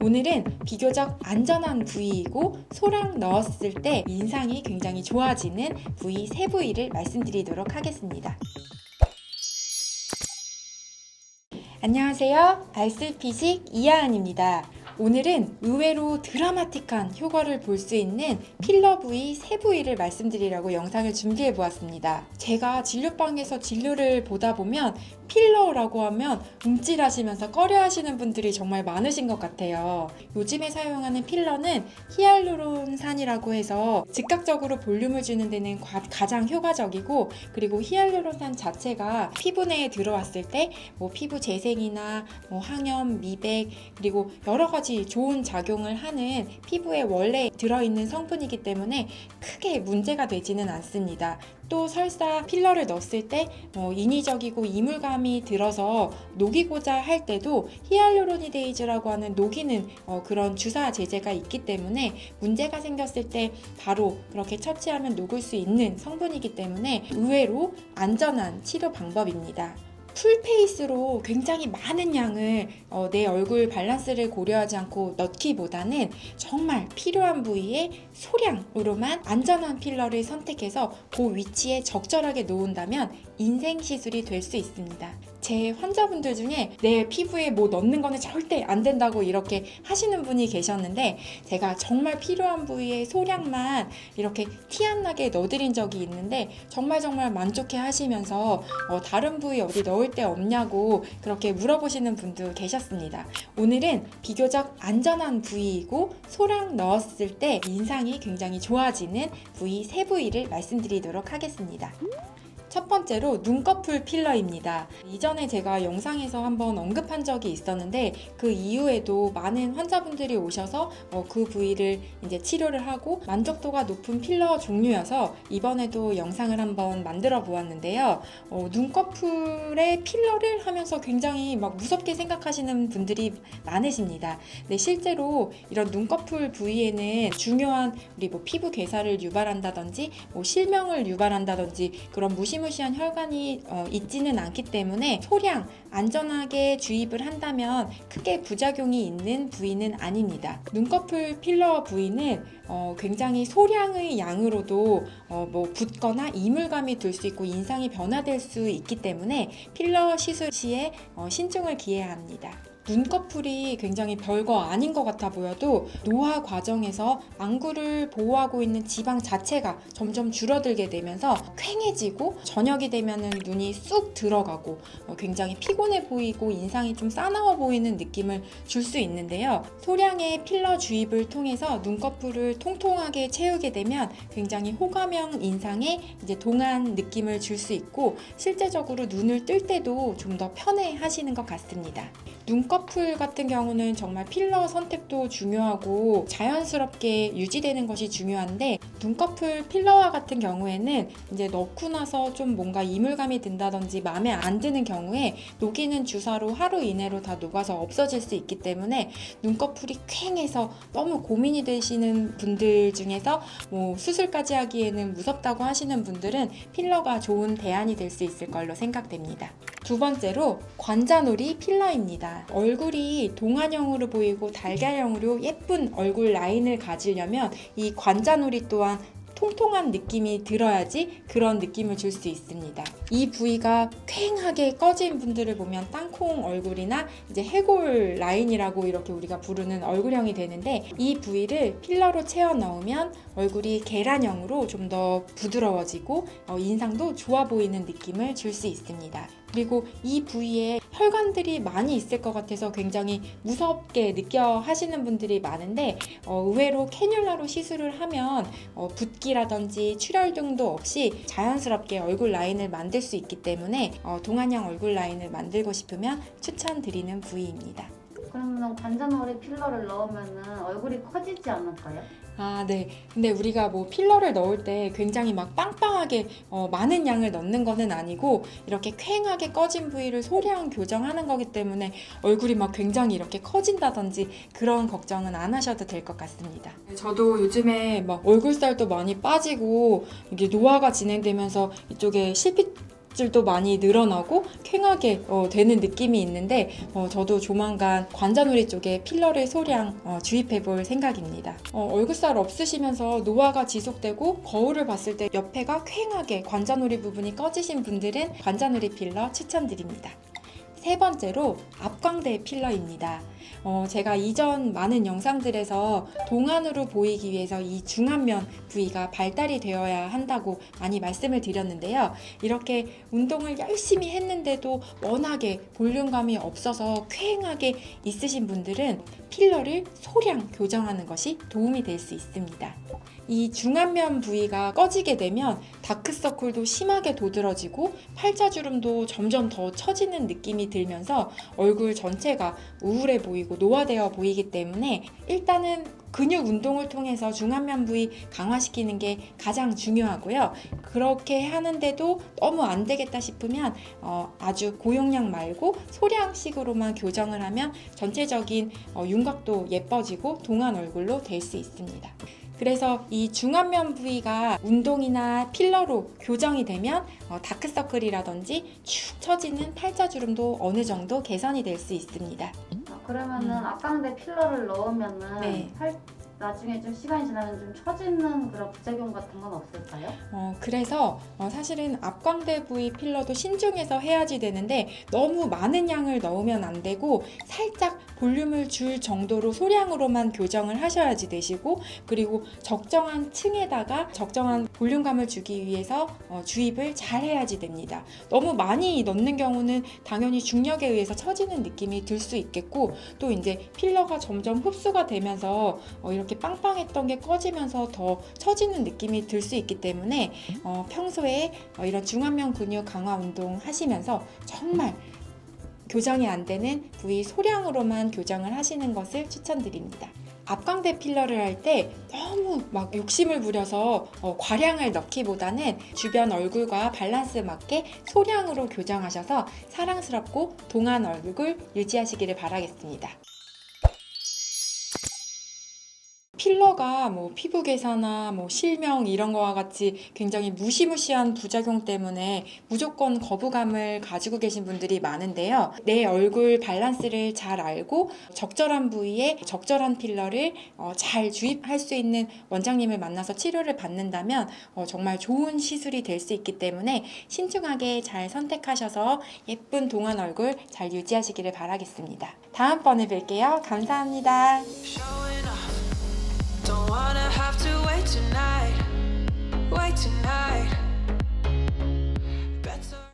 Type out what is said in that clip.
오늘은 비교적 안전한 부위이고 소량 넣었을 때 인상이 굉장히 좋아지는 부위 세 부위를 말씀드리도록 하겠습니다. 안녕하세요. 알쓸피식 이하은입니다. 오늘은 의외로 드라마틱한 효과를 볼 수 있는 필러 부위 세 부위를 말씀드리려고 영상을 준비해 보았습니다. 제가 진료방에서 진료를 보다 보면 필러라고 하면 움찔하시면서 꺼려 하시는 분들이 정말 많으신 것 같아요. 요즘에 사용하는 필러는 히알루론산이라고 해서 즉각적으로 볼륨을 주는 데는 가장 효과적이고, 그리고 히알루론산 자체가 피부 내에 들어왔을 때 피부 재생이나 항염, 미백, 그리고 여러 가지 좋은 작용을 하는 피부에 원래 들어있는 성분이기 때문에 크게 문제가 되지는 않습니다. 또 설사 필러를 넣었을 때 인위적이고 이물감이 들어서 녹이고자 할 때도 히알루로니데이즈라고 하는 녹이는 그런 주사 제제가 있기 때문에 문제가 생겼을 때 바로 그렇게 처치하면 녹을 수 있는 성분이기 때문에 의외로 안전한 치료 방법입니다. 풀페이스로 굉장히 많은 양을 내 얼굴 밸런스를 고려하지 않고 넣기보다는 정말 필요한 부위에 소량으로만 안전한 필러를 선택해서 그 위치에 적절하게 놓은다면 인생 시술이 될 수 있습니다. 제 환자분들 중에 내 피부에 넣는 거는 절대 안 된다고 이렇게 하시는 분이 계셨는데, 제가 정말 필요한 부위에 소량만 이렇게 티 안 나게 넣어드린 적이 있는데 정말 만족해 하시면서 다른 부위 어디 넣을 데 없냐고 그렇게 물어보시는 분도 계셨습니다. 오늘은 비교적 안전한 부위이고 소량 넣었을 때 인상이 굉장히 좋아지는 부위 세 부위를 말씀드리도록 하겠습니다. 첫 번째로 눈꺼풀 필러입니다. 이전에 제가 영상에서 한번 언급한 적이 있었는데 그 이후에도 많은 환자분들이 오셔서 그 부위를 이제 치료를 하고 만족도가 높은 필러 종류여서 이번에도 영상을 한번 만들어 보았는데요. 눈꺼풀에 필러를 하면서 굉장히 무섭게 생각하시는 분들이 많으십니다. 근데 실제로 이런 눈꺼풀 부위에는 중요한 우리 피부 괴사를 유발한다든지 실명을 유발한다든지 그런 무시무시한 혈관이 있지는 않기 때문에 소량 안전하게 주입을 한다면 크게 부작용이 있는 부위는 아닙니다. 눈꺼풀 필러 부위는 굉장히 소량의 양으로도 붓거나 이물감이 들 수 있고 인상이 변화될 수 있기 때문에 필러 시술 시에 신중을 기해야 합니다. 눈꺼풀이 굉장히 별거 아닌 것 같아 보여도 노화 과정에서 안구를 보호하고 있는 지방 자체가 점점 줄어들게 되면서 퀭해지고 저녁이 되면은 눈이 쑥 들어가고 굉장히 피곤해 보이고 인상이 좀 싸나워 보이는 느낌을 줄 수 있는데요. 소량의 필러 주입을 통해서 눈꺼풀을 통통하게 채우게 되면 굉장히 호감형 인상에 이제 동안 느낌을 줄 수 있고 실제적으로 눈을 뜰 때도 좀 더 편해 하시는 것 같습니다. 눈꺼풀 같은 경우는 정말 필러 선택도 중요하고 자연스럽게 유지되는 것이 중요한데, 눈꺼풀 필러와 같은 경우에는 이제 넣고 나서 좀 뭔가 이물감이 든다든지 마음에 안 드는 경우에 녹이는 주사로 하루 이내로 다 녹아서 없어질 수 있기 때문에 눈꺼풀이 퀭해서 너무 고민이 되시는 분들 중에서 수술까지 하기에는 무섭다고 하시는 분들은 필러가 좋은 대안이 될 수 있을 걸로 생각됩니다. 두 번째로 관자놀이 필러입니다. 얼굴이 동안형으로 보이고 달걀형으로 예쁜 얼굴 라인을 가지려면 이 관자놀이 또한 통통한 느낌이 들어야지 그런 느낌을 줄 수 있습니다. 이 부위가 퀭하게 꺼진 분들을 보면 땅콩 얼굴이나 이제 해골 라인이라고 이렇게 우리가 부르는 얼굴형이 되는데, 이 부위를 필러로 채워 넣으면 얼굴이 계란형으로 좀 더 부드러워지고 인상도 좋아 보이는 느낌을 줄 수 있습니다. 그리고 이 부위에 혈관들이 많이 있을 것 같아서 굉장히 무섭게 느껴 하시는 분들이 많은데 의외로 캐뉼라로 시술을 하면 붓기라든지 출혈 등도 없이 자연스럽게 얼굴 라인을 만들 수 있기 때문에 동안형 얼굴 라인을 만들고 싶으면 추천드리는 부위입니다. 그러면 관자놀이 필러를 넣으면 얼굴이 커지지 않을까요? 네. 근데 우리가 필러를 넣을 때 굉장히 빵빵하게 많은 양을 넣는 거는 아니고 이렇게 퀭하게 꺼진 부위를 소량 교정하는 거기 때문에 얼굴이 굉장히 이렇게 커진다든지 그런 걱정은 안 하셔도 될 것 같습니다. 저도 요즘에 얼굴살도 많이 빠지고 이게 노화가 진행되면서 이쪽에 실핏 질도 많이 늘어나고 쾌하게 되는 느낌이 있는데 저도 조만간 관자놀이 쪽에 필러를 소량 주입해 볼 생각입니다. 얼굴살 없으시면서 노화가 지속되고 거울을 봤을 때 옆에가 쾌하게 관자놀이 부분이 꺼지신 분들은 관자놀이 필러 추천드립니다. 세 번째로 앞광대 필러입니다. 제가 이전 많은 영상들에서 동안으로 보이기 위해서 이 중안면 부위가 발달이 되어야 한다고 많이 말씀을 드렸는데요. 이렇게 운동을 열심히 했는데도 워낙에 볼륨감이 없어서 쾌행하게 있으신 분들은 필러를 소량 교정하는 것이 도움이 될 수 있습니다. 이 중안면 부위가 꺼지게 되면 다크서클도 심하게 도드라지고 팔자주름도 점점 더 처지는 느낌이 들면서 얼굴 전체가 우울해 보이고 노화되어 보이기 때문에 일단은 근육 운동을 통해서 중안면 부위 강화시키는 게 가장 중요하고요. 그렇게 하는데도 너무 안 되겠다 싶으면 아주 고용량 말고 소량씩으로만 교정을 하면 전체적인 윤곽도 예뻐지고 동안 얼굴로 될 수 있습니다. 그래서 이 중안면 부위가 운동이나 필러로 교정이 되면 다크서클이라든지 축 처지는 팔자주름도 어느 정도 개선이 될 수 있습니다. 그러면은 앞광대 필러를 넣으면은 네. 나중에 좀 시간이 지나면 좀 처지는 그런 부작용 같은 건 없을까요? 그래서 사실은 앞광대 부위 필러도 신중해서 해야지 되는데 너무 많은 양을 넣으면 안 되고 살짝 볼륨을 줄 정도로 소량으로만 교정을 하셔야지 되시고, 그리고 적정한 층에다가 적정한 볼륨감을 주기 위해서 주입을 잘 해야지 됩니다. 너무 많이 넣는 경우는 당연히 중력에 의해서 처지는 느낌이 들 수 있겠고, 또 이제 필러가 점점 흡수가 되면서 이렇게 빵빵했던 게 꺼지면서 더 처지는 느낌이 들 수 있기 때문에 평소에 이런 중안면 근육 강화 운동 하시면서 정말 교정이 안 되는 부위 소량으로만 교정을 하시는 것을 추천드립니다. 앞광대 필러를 할 때 너무 막 욕심을 부려서 과량을 넣기보다는 주변 얼굴과 밸런스 맞게 소량으로 교정하셔서 사랑스럽고 동안 얼굴 유지하시기를 바라겠습니다. 필러가 피부 괴사나 실명 이런 거와 같이 굉장히 무시무시한 부작용 때문에 무조건 거부감을 가지고 계신 분들이 많은데요. 내 얼굴 밸런스를 잘 알고 적절한 부위에 적절한 필러를 잘 주입할 수 있는 원장님을 만나서 치료를 받는다면 정말 좋은 시술이 될 수 있기 때문에 신중하게 잘 선택하셔서 예쁜 동안 얼굴 잘 유지하시기를 바라겠습니다. 다음번에 뵐게요. 감사합니다. Don't wanna have to wait tonight, wait tonight.